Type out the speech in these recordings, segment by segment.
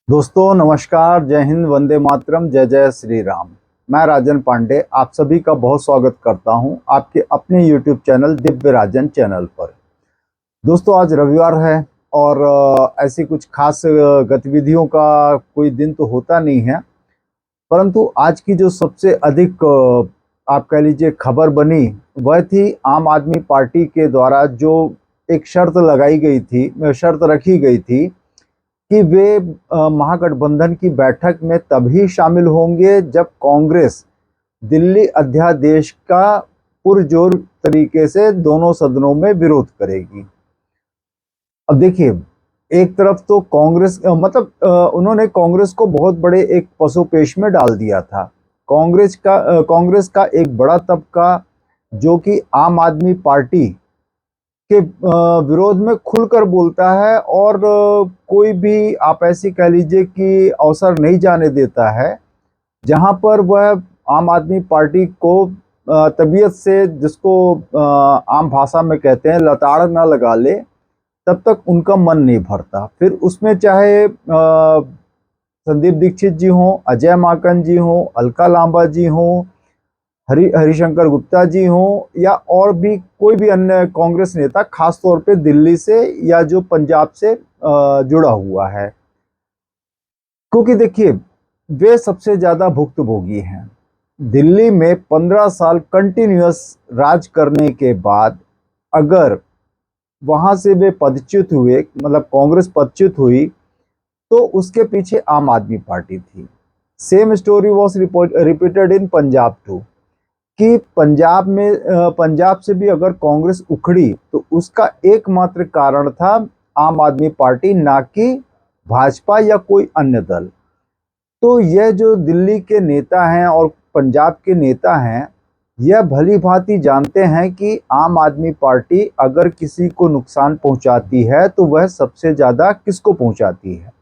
दोस्तों नमस्कार, जय हिंद, वंदे मातरम, जय जय श्री राम। मैं राजन पांडे आप सभी का बहुत स्वागत करता हूं आपके अपने YouTube चैनल दिव्य राजन चैनल पर। दोस्तों आज रविवार है और ऐसी कुछ खास गतिविधियों का कोई दिन तो होता नहीं है, परंतु आज की जो सबसे अधिक आप कह लीजिए खबर बनी वह थी आम आदमी पार्टी के द्वारा जो एक शर्त रखी गई थी कि वे महागठबंधन की बैठक में तभी शामिल होंगे जब कांग्रेस दिल्ली अध्यादेश का पुरजोर तरीके से दोनों सदनों में विरोध करेगी। अब देखिए, एक तरफ तो उन्होंने कांग्रेस को बहुत बड़े एक पसोपेश में डाल दिया था। कांग्रेस का एक बड़ा तबका जो कि आम आदमी पार्टी के विरोध में खुलकर बोलता है और कोई भी आप ऐसी कह लीजिए कि अवसर नहीं जाने देता है जहां पर वह आम आदमी पार्टी को तबीयत से, जिसको आम भाषा में कहते हैं लताड़ ना लगा ले, तब तक उनका मन नहीं भरता। फिर उसमें चाहे संदीप दीक्षित जी हों, अजय माकन जी हों, अलका लांबा जी हों, हरिशंकर गुप्ता जी हों या और भी कोई भी अन्य कांग्रेस नेता, खास तौर पे दिल्ली से या जो पंजाब से जुड़ा हुआ है, क्योंकि देखिए वे सबसे ज्यादा भुक्तभोगी हैं। दिल्ली में 15 साल कंटिन्यूअस राज करने के बाद अगर वहां से वे पदच्युत हुए, मतलब कांग्रेस पदच्युत हुई, तो उसके पीछे आम आदमी पार्टी थी। Same story was repeated in Punjab too, कि पंजाब से भी अगर कांग्रेस उखड़ी तो उसका एकमात्र कारण था आम आदमी पार्टी, ना कि भाजपा या कोई अन्य दल। तो यह जो दिल्ली के नेता हैं और पंजाब के नेता हैं, यह भली भांति जानते हैं कि आम आदमी पार्टी अगर किसी को नुकसान पहुंचाती है तो वह सबसे ज्यादा किसको पहुंचाती है।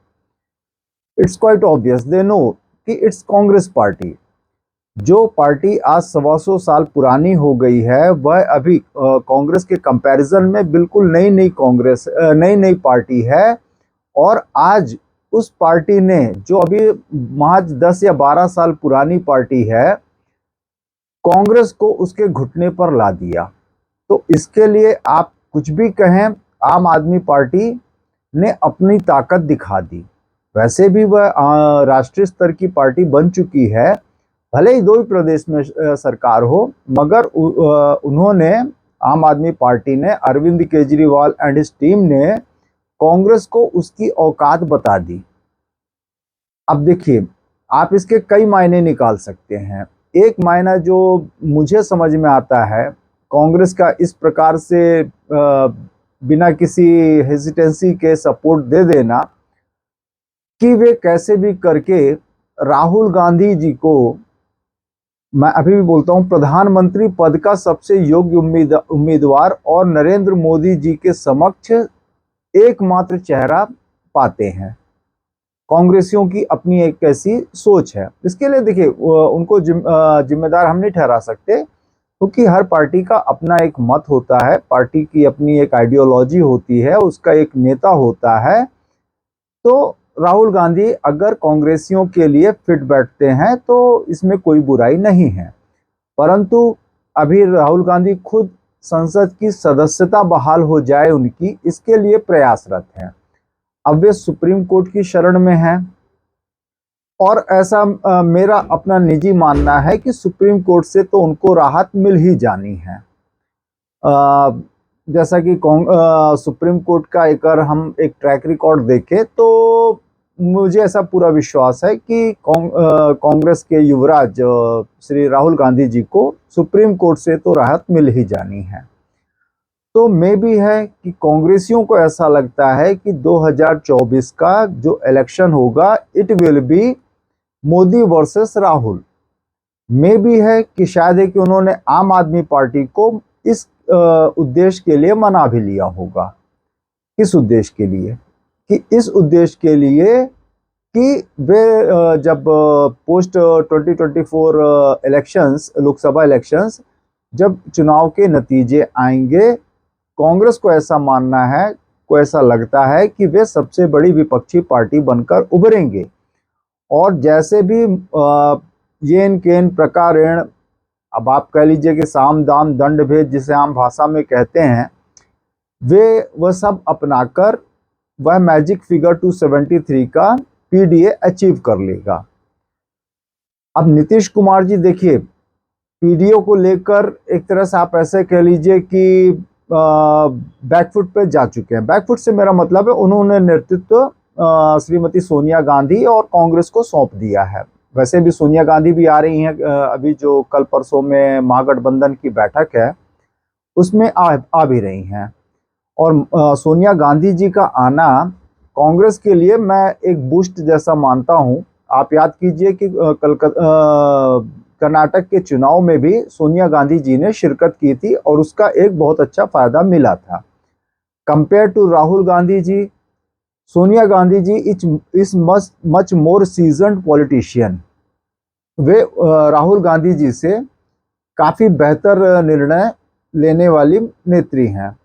It's quite obvious, they know कि इट्स कांग्रेस पार्टी। जो पार्टी आज 125 साल पुरानी हो गई है, वह अभी कांग्रेस के कंपैरिजन में बिल्कुल नई नई पार्टी है। और आज उस पार्टी ने, जो अभी महज 10 या 12 साल पुरानी पार्टी है, कांग्रेस को उसके घुटने पर ला दिया। तो इसके लिए आप कुछ भी कहें, आम आदमी पार्टी ने अपनी ताकत दिखा दी। वैसे भी वह राष्ट्रीय स्तर की पार्टी बन चुकी है, भले ही 2 ही प्रदेश में सरकार हो, मगर उन्होंने, आम आदमी पार्टी ने, Arvind Kejriwal and his team ने कांग्रेस को उसकी औकात बता दी। अब देखिए, आप इसके कई मायने निकाल सकते हैं। एक मायना जो मुझे समझ में आता है कांग्रेस का इस प्रकार से बिना किसी हेजिटेंसी के सपोर्ट दे देना, कि वे कैसे भी करके राहुल गांधी जी को, मैं अभी भी बोलता हूं, प्रधानमंत्री पद का सबसे योग्य उम्मीदवार और नरेंद्र मोदी जी के समक्ष एकमात्र चेहरा पाते हैं। कांग्रेसियों की अपनी एक ऐसी सोच है। इसके लिए देखिए, उनको जिम्मेदार हम नहीं ठहरा सकते, क्योंकि हर पार्टी का अपना एक मत होता है, पार्टी की अपनी एक आइडियोलॉजी होती है, उसका एक नेता होता है। तो राहुल गांधी अगर कांग्रेसियों के लिए फिट बैठते हैं तो इसमें कोई बुराई नहीं है, परंतु अभी राहुल गांधी खुद संसद की सदस्यता बहाल हो जाए उनकी, इसके लिए प्रयासरत हैं। अब वे सुप्रीम कोर्ट की शरण में हैं और ऐसा मेरा अपना निजी मानना है कि सुप्रीम कोर्ट से तो उनको राहत मिल ही जानी है। जैसा कि सुप्रीम कोर्ट का अगर हम एक ट्रैक रिकॉर्ड देखें तो मुझे ऐसा पूरा विश्वास है कि कांग्रेस के युवराज श्री राहुल गांधी जी को सुप्रीम कोर्ट से तो राहत मिल ही जानी है। तो मे भी है कि कांग्रेसियों को ऐसा लगता है कि 2024 का जो इलेक्शन होगा, it will be Modi versus Rahul. मे भी है कि शायद है कि उन्होंने आम आदमी पार्टी को इस उद्देश्य के लिए मना भी लिया होगा। किस उद्देश्य के लिए? कि इस उद्देश्य के लिए कि वे जब पोस्ट 2024 इलेक्शंस, लोकसभा इलेक्शंस, जब चुनाव के नतीजे आएंगे, कांग्रेस को ऐसा मानना है, को ऐसा लगता है कि वे सबसे बड़ी विपक्षी पार्टी बनकर उभरेंगे और जैसे भी येन केन प्रकारेण, अब आप कह लीजिए कि साम दाम दंड भेद जिसे आम भाषा में कहते हैं, वे वह सब अपनाकर वह मैजिक फिगर 273 का पीडीए अचीव कर लेगा। अब नीतीश कुमार जी देखिए, पीडीओ को लेकर एक तरह से आप ऐसे कह लीजिए कि बैकफुट पे जा चुके हैं। बैकफुट से मेरा मतलब है उन्होंने नेतृत्व श्रीमती सोनिया गांधी और कांग्रेस को सौंप दिया है। वैसे भी सोनिया गांधी भी आ रही हैं, अभी जो कल परसों में महागठबंधन की बैठक है उसमें आ भी रही हैं। और सोनिया गांधी जी का आना कांग्रेस के लिए मैं एक बूस्ट जैसा मानता हूं। आप याद कीजिए कि कर्नाटक के चुनाव में भी सोनिया गांधी जी ने शिरकत की थी और उसका एक बहुत अच्छा फायदा मिला था। Compare to Rahul Gandhi ji, Sonia Gandhi ji is much more seasoned politician. वे राहुल गांधी जी से काफी बेहतर निर्णय लेने वाली नेत्री हैं।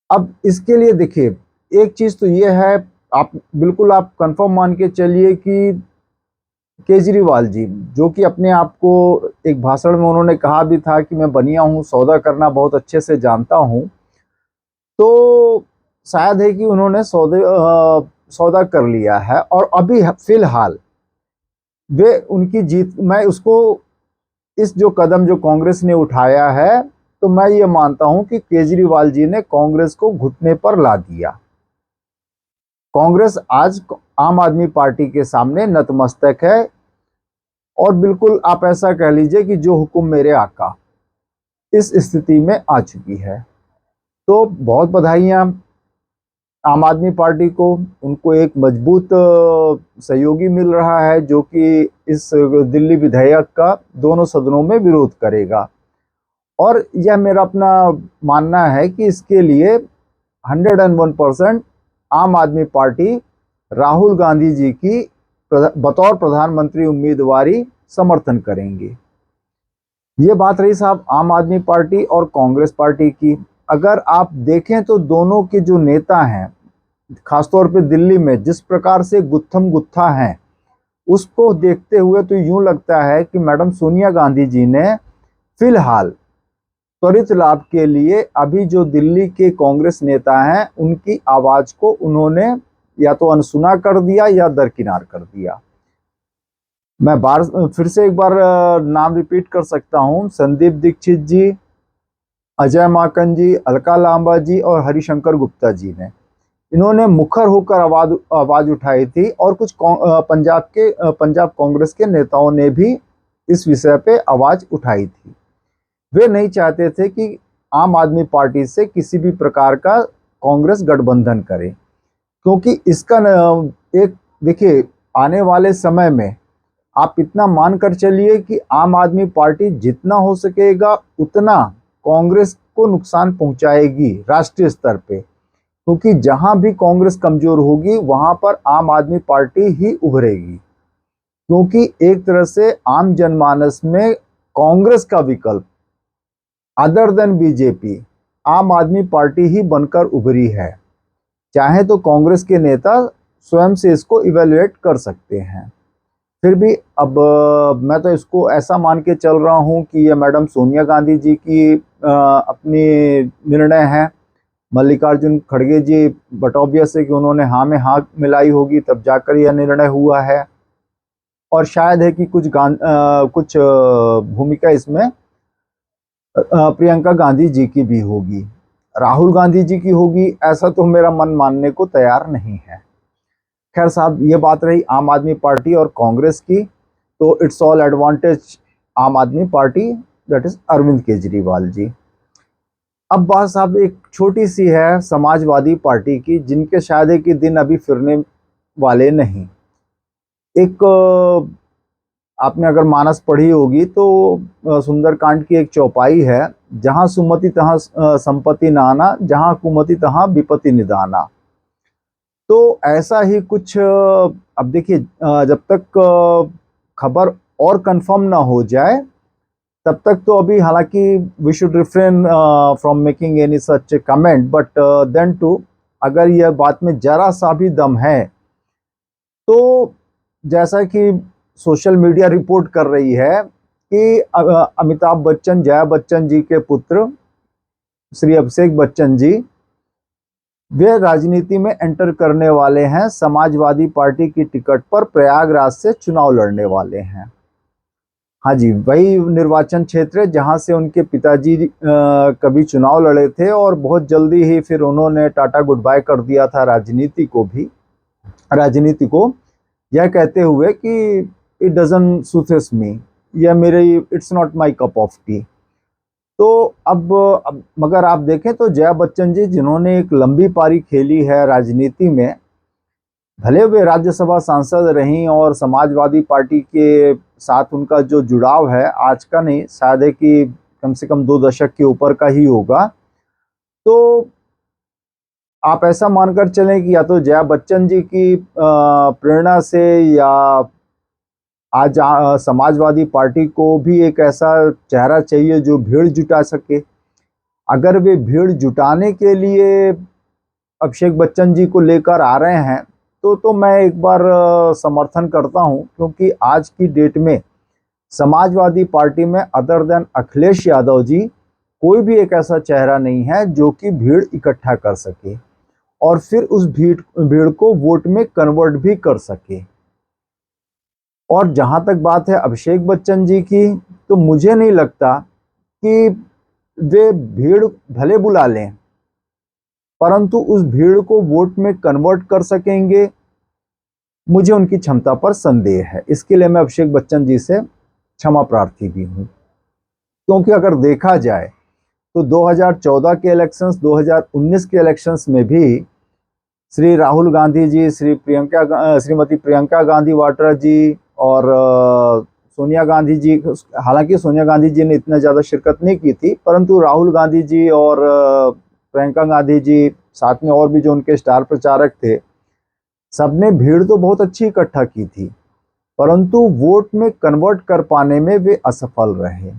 अब इसके लिए देखिए, एक चीज तो ये है, आप बिल्कुल आप कंफर्म मान के चलिए कि केजरीवाल जी, जो कि अपने आप को एक भाषण में उन्होंने कहा भी था कि मैं बनिया हूं, सौदा करना बहुत अच्छे से जानता हूं, तो शायद है कि उन्होंने सौदा कर लिया है और अभी फिलहाल वे उनकी जीत, मैं उसको इस जो कदम जो कांग्रेस ने उठाया है, तो मैं ये मानता हूं कि केजरीवाल जी ने कांग्रेस को घुटने पर ला दिया। कांग्रेस आज आम आदमी पार्टी के सामने नतमस्तक है और बिल्कुल आप ऐसा कह लीजिए कि जो हुक्म मेरे आका, इस स्थिति में आ चुकी है। तो बहुत बधाइयां आम आदमी पार्टी को, उनको एक मजबूत सहयोगी मिल रहा है जो कि इस दिल्ली विधेयक का दोनों सदनों में विरोध करेगा। और यह मेरा अपना मानना है कि इसके लिए 101% आम आदमी पार्टी राहुल गांधी जी की बतौर प्रधानमंत्री उम्मीदवारी समर्थन करेंगे। ये बात रही साहब आम आदमी पार्टी और कांग्रेस पार्टी की। अगर आप देखें तो दोनों के जो नेता हैं, खासतौर पे दिल्ली में जिस प्रकार से गुत्थम गुत्था हैं, उसको देखते हुए तो यूं लगता है कि मैडम सोनिया गांधी जी ने फिलहाल त्वरित लाभ के लिए अभी जो दिल्ली के कांग्रेस नेता हैं उनकी आवाज को उन्होंने या तो अनसुना कर दिया या दरकिनार कर दिया। मैं फिर से एक बार नाम रिपीट कर सकता हूं, संदीप दीक्षित जी, अजय माकन जी, अलका लांबा जी और हरिशंकर गुप्ता जी ने, इन्होंने मुखर होकर आवाज उठाई थी और कुछ पंजाब कांग्रेस के नेताओं ने भी इस विषय पे आवाज उठाई थी। वे नहीं चाहते थे कि आम आदमी पार्टी से किसी भी प्रकार का कांग्रेस गठबंधन करे, क्योंकि इसका एक देखिए, आने वाले समय में आप इतना मानकर चलिए कि आम आदमी पार्टी जितना हो सकेगा उतना कांग्रेस को नुकसान पहुंचाएगी राष्ट्रीय स्तर पे, क्योंकि जहां भी कांग्रेस कमजोर होगी वहां पर आम आदमी पार्टी ही उभरेगी। क्योंकि एक तरह से आम जनमानस में कांग्रेस का विकल्प अदर देन बीजेपी आम आदमी पार्टी ही बनकर उभरी है। चाहे तो कांग्रेस के नेता स्वयं से इसको इवेल्युएट कर सकते हैं। फिर भी अब मैं तो इसको ऐसा मान के चल रहा हूं कि ये मैडम सोनिया गांधी जी की अपनी निर्णय है। मल्लिकार्जुन खड़गे जी, बट ऑब्वियस है कि उन्होंने हाँ में हाँ मिलाई होगी तब जाकर यह निर्णय हुआ है। और शायद है कि कुछ भूमिका इसमें प्रियंका गांधी जी की भी होगी, राहुल गांधी जी की होगी, ऐसा तो मेरा मन मानने को तैयार नहीं है। खैर साहब, ये बात रही आम आदमी पार्टी और कांग्रेस की, तो it's all advantage Aam Aadmi party, that is Arvind Kejriwal ji. अब बात साहब एक छोटी सी है समाजवादी पार्टी की, जिनके शायद एक दिन अभी फिरने वाले नहीं। एक आपने अगर मानस पढ़ी होगी तो सुंदरकांड की एक चौपाई है, जहां सुमति तहां संपत्ति नाना, जहां कुमति तहां विपत्ति निदाना। तो ऐसा ही कुछ अब देखिए, जब तक खबर और कंफर्म ना हो जाए तब तक तो अभी, हालांकि we should refrain from making any such comment, but then too अगर यह बात में जरा सा भी दम है, तो जैसा कि सोशल मीडिया रिपोर्ट कर रही है कि अमिताभ बच्चन, जया बच्चन जी के पुत्र श्री अभिषेक बच्चन जी, वे राजनीति में एंटर करने वाले हैं, समाजवादी पार्टी की टिकट पर प्रयागराज से चुनाव लड़ने वाले हैं। हाँ जी, वही निर्वाचन क्षेत्र है जहां से उनके पिताजी कभी चुनाव लड़े थे और बहुत जल्दी ही फिर उन्होंने टाटा गुड बाय कर दिया था राजनीति को, यह कहते हुए कि इट डजंट सूथेस मी, यह मेरे, it's not my cup of T. तो अब मगर आप देखें तो जया बच्चन जी, जिन्होंने एक लंबी पारी खेली है राजनीति में, भले वे राज्यसभा सांसद रहीं और समाजवादी पार्टी के साथ उनका जो जुड़ाव है आज का नहीं, शायद है कि कम से कम 2 दशक के ऊपर का ही होगा। तो आप ऐसा मानकर चलें कि या तो जया बच्चन जी की प्रेरणा से, या आज समाजवादी पार्टी को भी एक ऐसा चेहरा चाहिए जो भीड़ जुटा सके। अगर वे भीड़ जुटाने के लिए अभिषेक बच्चन जी को लेकर आ रहे हैं तो मैं एक बार समर्थन करता हूं, क्योंकि आज की डेट में समाजवादी पार्टी में अदर देन अखिलेश यादव जी कोई भी एक ऐसा चेहरा नहीं है जो कि भीड़ इकट्ठा कर सके और फिर उस भीड़ को वोट में कन्वर्ट भी कर सके। और जहां तक बात है अभिषेक बच्चन जी की, तो मुझे नहीं लगता कि वे भीड़ भले बुला लें, परंतु उस भीड़ को वोट में कन्वर्ट कर सकेंगे, मुझे उनकी क्षमता पर संदेह है। इसके लिए मैं अभिषेक बच्चन जी से क्षमा प्रार्थी भी हूं, क्योंकि अगर देखा जाए तो 2014 के इलेक्शंस, 2019 के इलेक्शंस में भी श्री राहुल गांधी जी, श्रीमती प्रियंका गांधी वाड्रा जी और सोनिया गांधी जी, हालांकि सोनिया गांधी जी ने इतना ज़्यादा शिरकत नहीं की थी, परंतु राहुल गांधी जी और प्रियंका गांधी जी, साथ में और भी जो उनके स्टार प्रचारक थे, सबने भीड़ तो बहुत अच्छी इकट्ठा की थी, परंतु वोट में कन्वर्ट कर पाने में वे असफल रहे।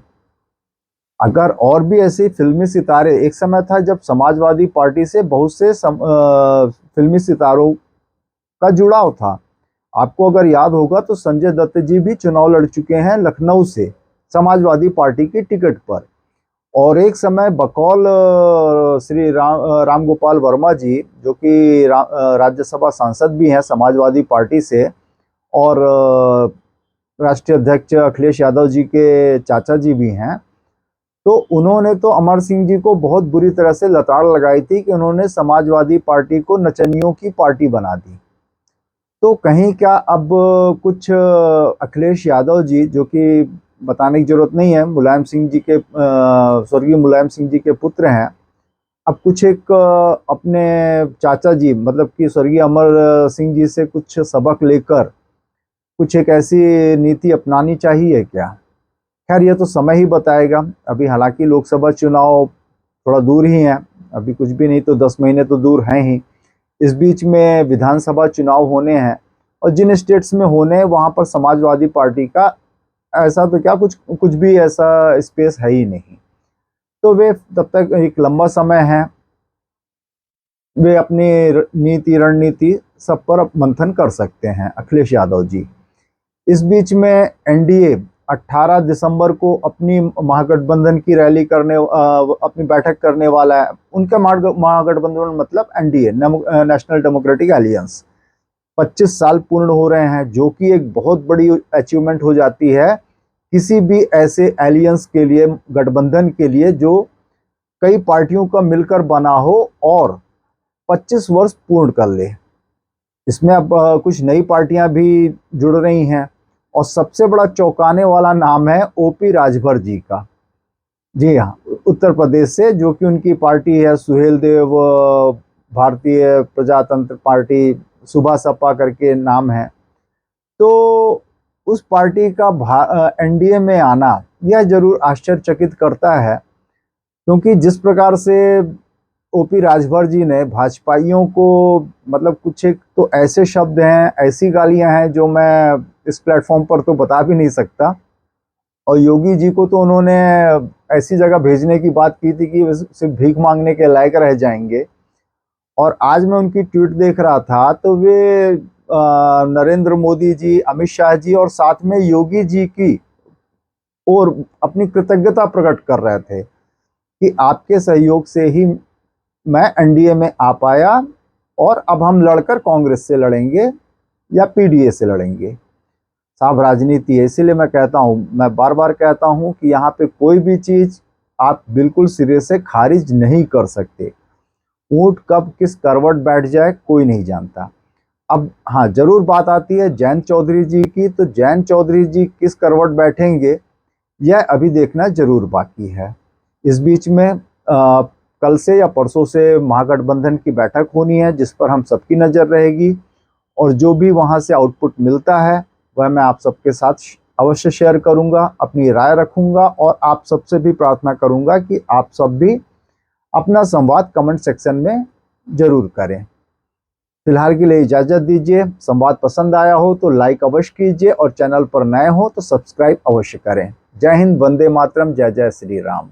अगर और भी ऐसे फिल्मी सितारे, एक समय था जब समाजवादी पार्टी से बहुत से फिल्मी सितारों का जुड़ाव था। आपको अगर याद होगा तो संजय दत्त जी भी चुनाव लड़ चुके हैं लखनऊ से समाजवादी पार्टी की टिकट पर, और एक समय बकौल श्री राम गोपाल वर्मा जी, जो कि राज्यसभा सांसद भी हैं समाजवादी पार्टी से और राष्ट्रीय अध्यक्ष अखिलेश यादव जी के चाचा जी भी हैं, तो उन्होंने तो अमर सिंह जी को बहुत बुरी तरह से लताड़ लगाई थी कि उन्होंने समाजवादी पार्टी को नचनियों की पार्टी बना दी। तो कहीं क्या अब कुछ अखिलेश यादव जी, जो कि बताने की जरूरत नहीं है, मुलायम सिंह जी के स्वर्गीय मुलायम सिंह जी के पुत्र हैं, अब कुछ एक अपने चाचा जी मतलब कि स्वर्गीय अमर सिंह जी से कुछ सबक लेकर कुछ एक ऐसी नीति अपनानी चाहिए क्या? खैर ये तो समय ही बताएगा। अभी हालांकि लोकसभा चुनाव थोड़ा दूर ही हैं, अभी कुछ भी नहीं तो 10 महीने तो दूर हैं ही। इस बीच में विधानसभा चुनाव होने हैं और जिन स्टेट्स में होने हैं वहां पर समाजवादी पार्टी का ऐसा तो क्या कुछ भी ऐसा स्पेस है ही नहीं। तो वे तब तक एक लंबा समय है, वे अपनी नीति रणनीति सब पर मंथन कर सकते हैं अखिलेश यादव जी। इस बीच में एनडीए 18 दिसंबर को अपनी महागठबंधन की रैली करने अपनी बैठक करने वाला है। उनका महागठबंधन मतलब एनडीए, नेशनल डेमोक्रेटिक एलियंस। 25 साल पूर्ण हो रहे हैं, जो कि एक बहुत बड़ी अचीवमेंट हो जाती है किसी भी ऐसे एलियंस के लिए, गठबंधन के लिए जो कई पार्टियों का मिलकर बना हो और 25 वर्ष पूर्ण कर ले। इसमें अब कुछ नई पार्टियां भी जुड़ रही हैं और सबसे बड़ा चौंकाने वाला नाम है ओपी राजभर जी का। जी हाँ, उत्तर प्रदेश से, जो कि उनकी पार्टी है सुहेल देव भारतीय प्रजातंत्र पार्टी, सुबह सपा करके नाम है। तो उस पार्टी का एनडीए में आना यह जरूर आश्चर्यचकित करता है, क्योंकि जिस प्रकार से ओपी राजभर जी ने भाजपाइयों को, मतलब कुछ एक तो ऐसे शब्द हैं, ऐसी गालियां हैं जो मैं इस प्लेटफॉर्म पर तो बता भी नहीं सकता, और योगी जी को तो उन्होंने ऐसी जगह भेजने की बात की थी कि सिर्फ भीख मांगने के लायक रह जाएंगे। और आज मैं उनकी ट्वीट देख रहा था तो वे नरेंद्र मोदी जी, अमित शाह जी और साथ में योगी जी की और अपनी कृतज्ञता प्रकट कर रहे थे कि आपके सहयोग से ही मैं एनडीए में आ पाया और अब हम लड़कर कांग्रेस से लड़ेंगे या पीडीए से लड़ेंगे। साहब, राजनीति है, इसीलिए मैं कहता हूं, मैं बार बार कहता हूं कि यहाँ पे कोई भी चीज आप बिल्कुल सिरे से खारिज नहीं कर सकते। ऊंट कब किस करवट बैठ जाए कोई नहीं जानता। अब हाँ, जरूर बात आती है जयंत चौधरी जी की, तो जयंत चौधरी जी किस करवट बैठेंगे यह अभी देखना जरूर बाकी है। इस बीच में कल से या परसों से महागठबंधन की बैठक होनी है जिस पर हम सबकी नजर रहेगी और जो भी वहां से आउटपुट मिलता है वह मैं आप सबके साथ अवश्य शेयर करूंगा, अपनी राय रखूंगा और आप सबसे भी प्रार्थना करूंगा कि आप सब भी अपना संवाद कमेंट सेक्शन में जरूर करें। फिलहाल के लिए इजाजत दीजिए। संवाद पसंद आया हो तो लाइक अवश्य कीजिए और चैनल पर नए हो तो सब्सक्राइब अवश्य करें। जय हिंद, वंदे मातरम, जय जय श्री राम।